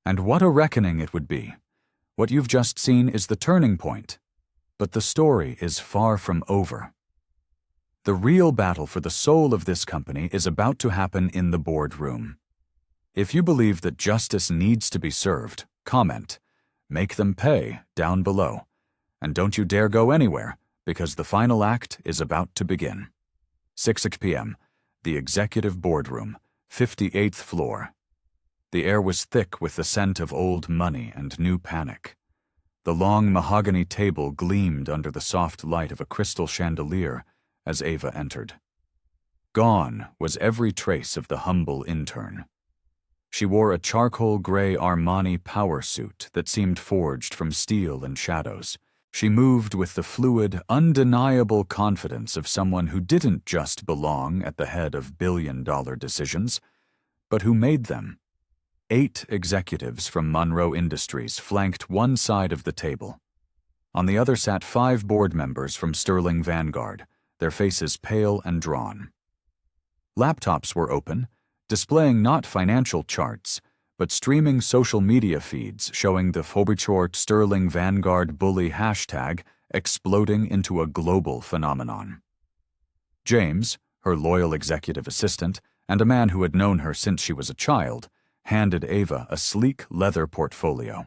And what a reckoning it would be. What you've just seen is the turning point. But the story is far from over. The real battle for the soul of this company is about to happen in the boardroom. If you believe that justice needs to be served, comment, "Make them pay," down below. And don't you dare go anywhere, because the final act is about to begin. 6 p.m., the executive boardroom, 58th floor. The air was thick with the scent of old money and new panic. The long mahogany table gleamed under the soft light of a crystal chandelier as Ava entered. Gone was every trace of the humble intern. She wore a charcoal gray Armani power suit that seemed forged from steel and shadows. She moved with the fluid, undeniable confidence of someone who didn't just belong at the head of billion-dollar decisions, but who made them. 8 executives from Monroe Industries flanked one side of the table. On the other sat 5 board members from Sterling Vanguard, their faces pale and drawn. Laptops were open, displaying not financial charts, but streaming social media feeds showing the Fobichort Sterling Vanguard bully hashtag exploding into a global phenomenon. James, her loyal executive assistant, and a man who had known her since she was a child, handed Ava a sleek leather portfolio.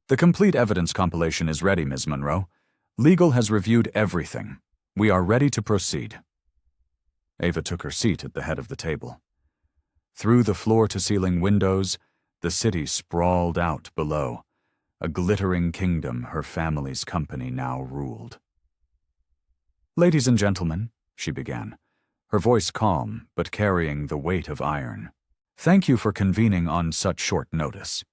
"The complete evidence compilation is ready, Ms. Monroe. Legal has reviewed everything. We are ready to proceed." Ava took her seat at the head of the table. Through the floor-to-ceiling windows, the city sprawled out below, a glittering kingdom her family's company now ruled. "Ladies and gentlemen," she began, her voice calm but carrying the weight of iron, "thank you for convening on such short notice.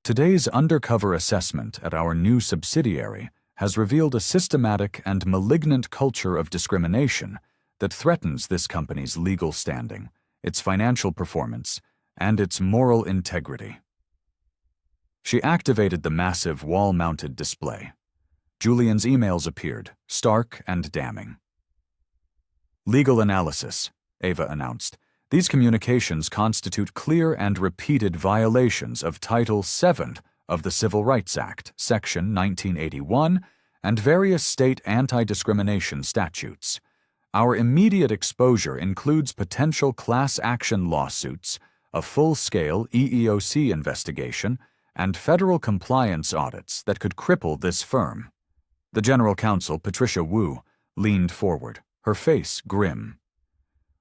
Today's undercover assessment at our new subsidiary has revealed a systematic and malignant culture of discrimination that threatens this company's legal standing, its financial performance, and its moral integrity." She activated the massive wall-mounted display. Julian's emails appeared, stark and damning. "Legal analysis," Ava announced. "These communications constitute clear and repeated violations of Title VII of the Civil Rights Act, Section 1981, and various state anti-discrimination statutes. Our immediate exposure includes potential class action lawsuits, a full-scale EEOC investigation, and federal compliance audits that could cripple this firm." The General Counsel, Patricia Wu, leaned forward, her face grim.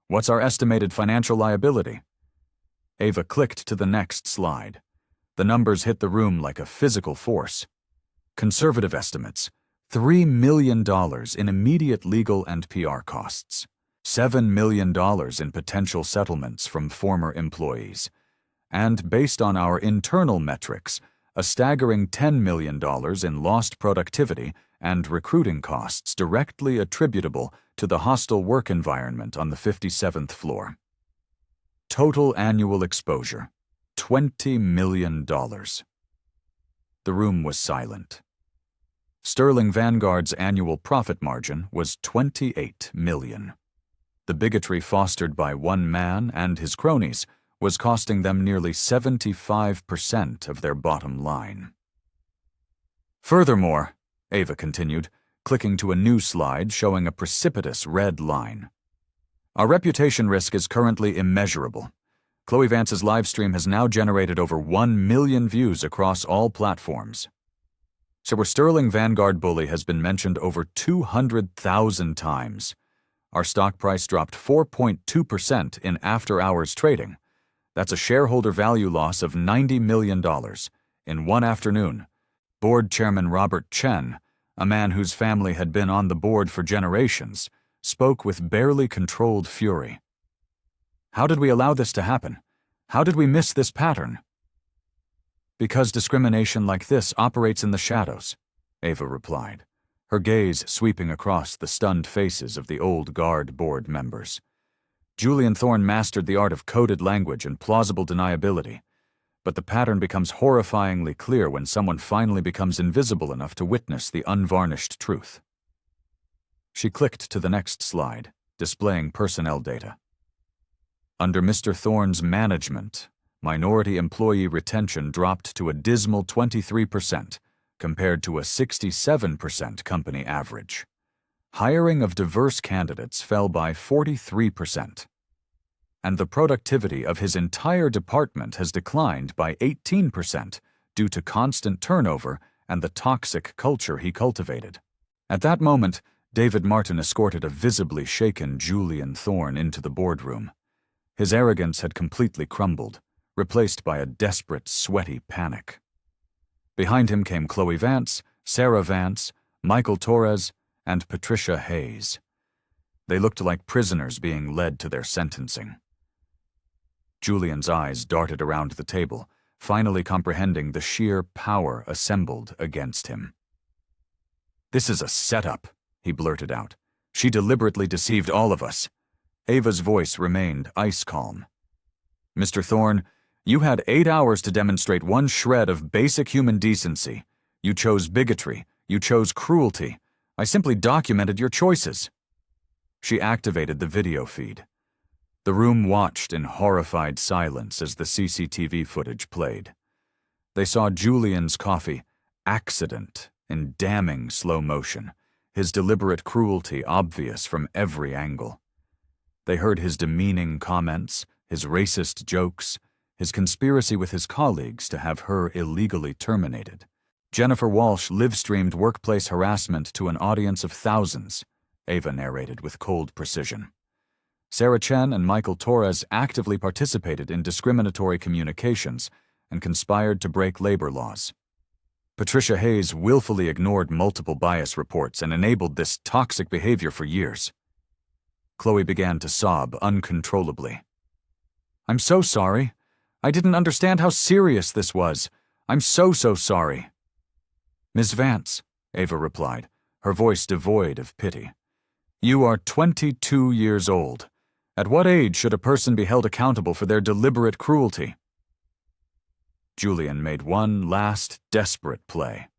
"What's our estimated financial liability?" Ava clicked to the next slide. The numbers hit the room like a physical force. Conservative estimates: $3 million in immediate legal and PR costs, $7 million in potential settlements from former employees, and based on our internal metrics, a staggering $10 million in lost productivity and recruiting costs directly attributable to the hostile work environment on the 57th floor. Total annual exposure: $20 million. The room was silent. Sterling Vanguard's annual profit margin was $28 million. The bigotry fostered by one man and his cronies was costing them nearly 75% of their bottom line. "Furthermore," Ava continued, clicking to a new slide showing a precipitous red line, "our reputation risk is currently immeasurable. Chloe Vance's live stream has now generated over 1 million views across all platforms. So our Sterling Vanguard bully has been mentioned over 200,000 times. Our stock price dropped 4.2% in after-hours trading. That's a shareholder value loss of $90 million in one afternoon." Board Chairman Robert Chen, a man whose family had been on the board for generations, spoke with barely controlled fury. "How did we allow this to happen? How did we miss this pattern?" "Because discrimination like this operates in the shadows," Ava replied, her gaze sweeping across the stunned faces of the old guard board members. "Julian Thorne mastered the art of coded language and plausible deniability, but the pattern becomes horrifyingly clear when someone finally becomes invisible enough to witness the unvarnished truth." She clicked to the next slide, displaying personnel data. Under Mr. Thorne's management, minority employee retention dropped to a dismal 23%, compared to a 67% company average. Hiring of diverse candidates fell by 43%. And the productivity of his entire department has declined by 18% due to constant turnover and the toxic culture he cultivated. At that moment, David Martin escorted a visibly shaken Julian Thorne into the boardroom. His arrogance had completely crumbled, replaced by a desperate, sweaty panic. Behind him came Chloe Vance, Sarah Vance, Michael Torres, and Patricia Hayes. They looked like prisoners being led to their sentencing. Julian's eyes darted around the table, finally comprehending the sheer power assembled against him. "This is a setup," he blurted out. "She deliberately deceived all of us." Ava's voice remained ice-calm. "Mr. Thorne, you had 8 hours to demonstrate one shred of basic human decency. You chose bigotry. You chose cruelty. I simply documented your choices." She activated the video feed. The room watched in horrified silence as the CCTV footage played. They saw Julian's coffee accident in damning slow motion, his deliberate cruelty obvious from every angle. They heard his demeaning comments, his racist jokes, his conspiracy with his colleagues to have her illegally terminated. Jennifer Walsh live-streamed workplace harassment to an audience of thousands, Ava narrated with cold precision. Sarah Chen and Michael Torres actively participated in discriminatory communications and conspired to break labor laws. Patricia Hayes willfully ignored multiple bias reports and enabled this toxic behavior for years. Chloe began to sob uncontrollably. "I'm so sorry. I didn't understand how serious this was. I'm so sorry." "Ms. Vance," Ava replied, her voice devoid of pity. "You are 22 years old. At what age should a person be held accountable for their deliberate cruelty?" Julian made one last, desperate play.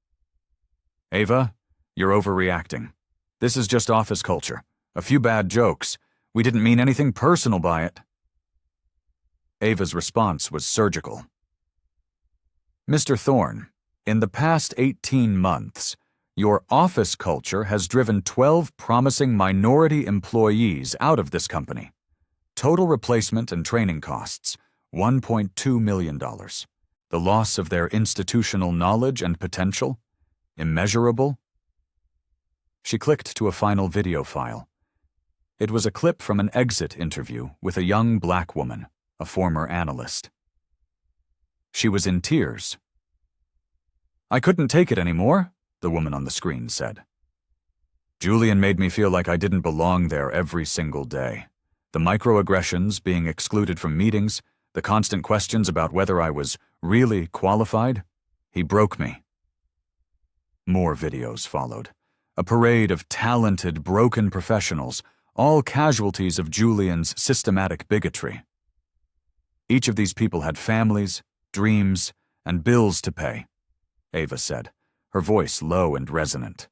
"Ava, you're overreacting. This is just office culture. A few bad jokes. We didn't mean anything personal by it." Ava's response was surgical. "Mr. Thorne, in the past 18 months, your office culture has driven 12 promising minority employees out of this company. Total replacement and training costs, $1.2 million. The loss of their institutional knowledge and potential, immeasurable." She clicked to a final video file. It was a clip from an exit interview with a young black woman, a former analyst. She was in tears. "I couldn't take it anymore," the woman on the screen said. "Julian made me feel like I didn't belong there every single day. The microaggressions, being excluded from meetings, the constant questions about whether I was really qualified, he broke me." More videos followed. A parade of talented, broken professionals, all casualties of Julian's systematic bigotry. Each of these people had families, dreams, and bills to pay, Ava said, her voice low and resonant.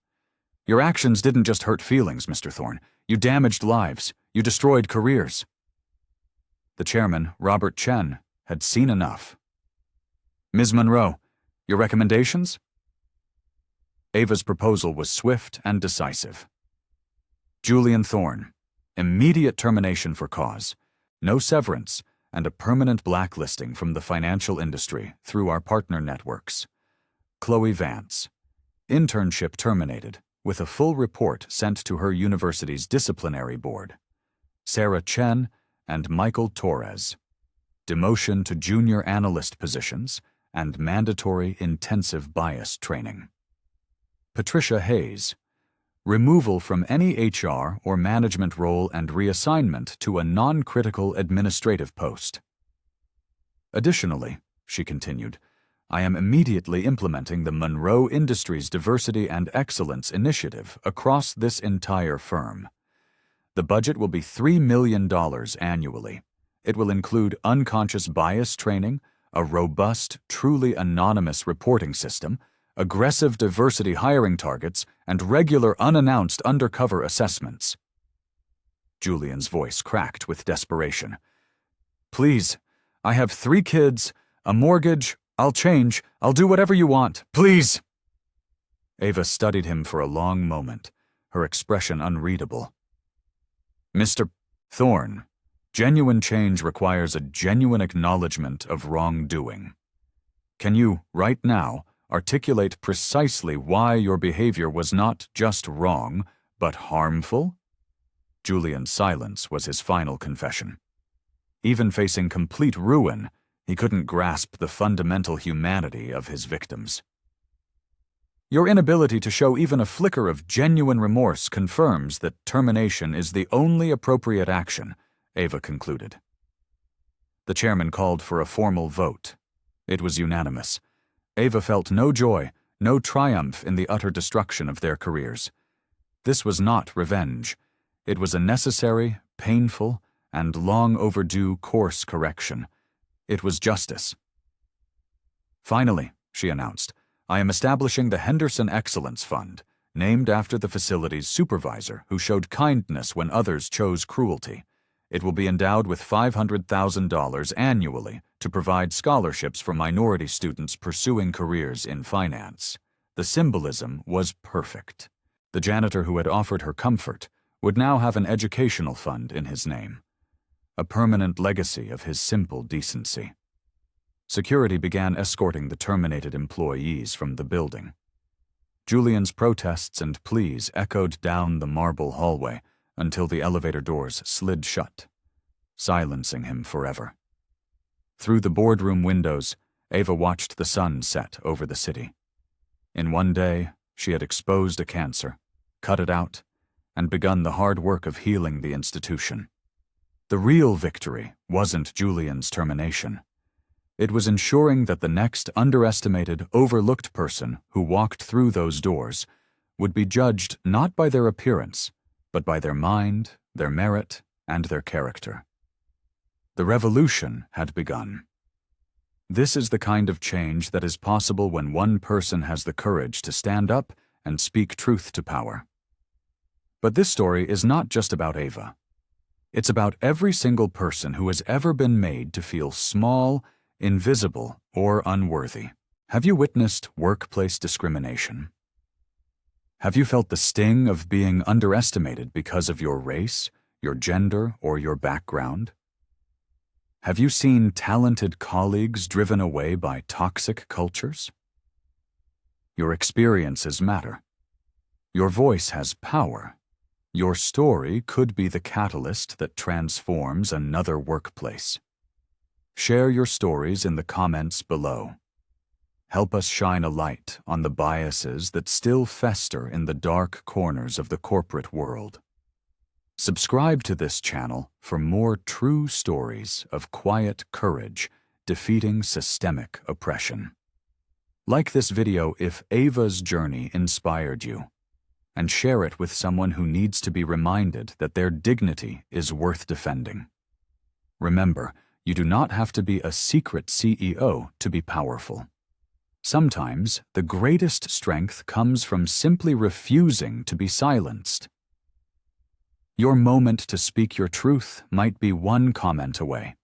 "Your actions didn't just hurt feelings, Mr. Thorne. You damaged lives. You destroyed careers." The chairman, Robert Chen, had seen enough. "Ms. Monroe, your recommendations?" Ava's proposal was swift and decisive. Julian Thorne, immediate termination for cause, no severance, and a permanent blacklisting from the financial industry through our partner networks. Chloe Vance, internship terminated, with a full report sent to her university's disciplinary board. Sarah Chen and Michael Torres, demotion to junior analyst positions and mandatory intensive bias training. Patricia Hayes, removal from any HR or management role and reassignment to a non-critical administrative post. Additionally, she continued, I am immediately implementing the Monroe Industries Diversity and Excellence Initiative across this entire firm. The budget will be $3 million annually. It will include unconscious bias training, a robust, truly anonymous reporting system, aggressive diversity hiring targets, and regular unannounced undercover assessments. Julian's voice cracked with desperation. Please, I have 3 kids, a mortgage, I'll change, I'll do whatever you want, please. Ava studied him for a long moment, her expression unreadable. Mr. Thorne, genuine change requires a genuine acknowledgement of wrongdoing. Can you, right now, articulate precisely why your behavior was not just wrong, but harmful? Julian's silence was his final confession. Even facing complete ruin, he couldn't grasp the fundamental humanity of his victims. Your inability to show even a flicker of genuine remorse confirms that termination is the only appropriate action, Ava concluded. The chairman called for a formal vote. It was unanimous. Ava felt no joy, no triumph in the utter destruction of their careers. This was not revenge. It was a necessary, painful, and long overdue course correction. It was justice. Finally, she announced, I am establishing the Henderson Excellence Fund, named after the facility's supervisor who showed kindness when others chose cruelty. It will be endowed with $500,000 annually to provide scholarships for minority students pursuing careers in finance. The symbolism was perfect. The janitor who had offered her comfort would now have an educational fund in his name, a permanent legacy of his simple decency. Security began escorting the terminated employees from the building. Julian's protests and pleas echoed down the marble hallway until the elevator doors slid shut, silencing him forever. Through the boardroom windows, Ava watched the sun set over the city. In one day, she had exposed a cancer, cut it out, and begun the hard work of healing the institution. The real victory wasn't Julian's termination. It was ensuring that the next underestimated, overlooked person who walked through those doors would be judged not by their appearance, but by their mind, their merit, and their character. The revolution had begun. This is the kind of change that is possible when one person has the courage to stand up and speak truth to power. But this story is not just about Ava. It's about every single person who has ever been made to feel small, invisible, or unworthy. Have you witnessed workplace discrimination? Have you felt the sting of being underestimated because of your race, your gender, or your background? Have you seen talented colleagues driven away by toxic cultures? Your experiences matter. Your voice has power. Your story could be the catalyst that transforms another workplace. Share your stories in the comments below. Help us shine a light on the biases that still fester in the dark corners of the corporate world. Subscribe to this channel for more true stories of quiet courage defeating systemic oppression. Like this video if Ava's journey inspired you, and share it with someone who needs to be reminded that their dignity is worth defending. Remember, you do not have to be a secret CEO to be powerful. Sometimes, the greatest strength comes from simply refusing to be silenced. Your moment to speak your truth might be one comment away.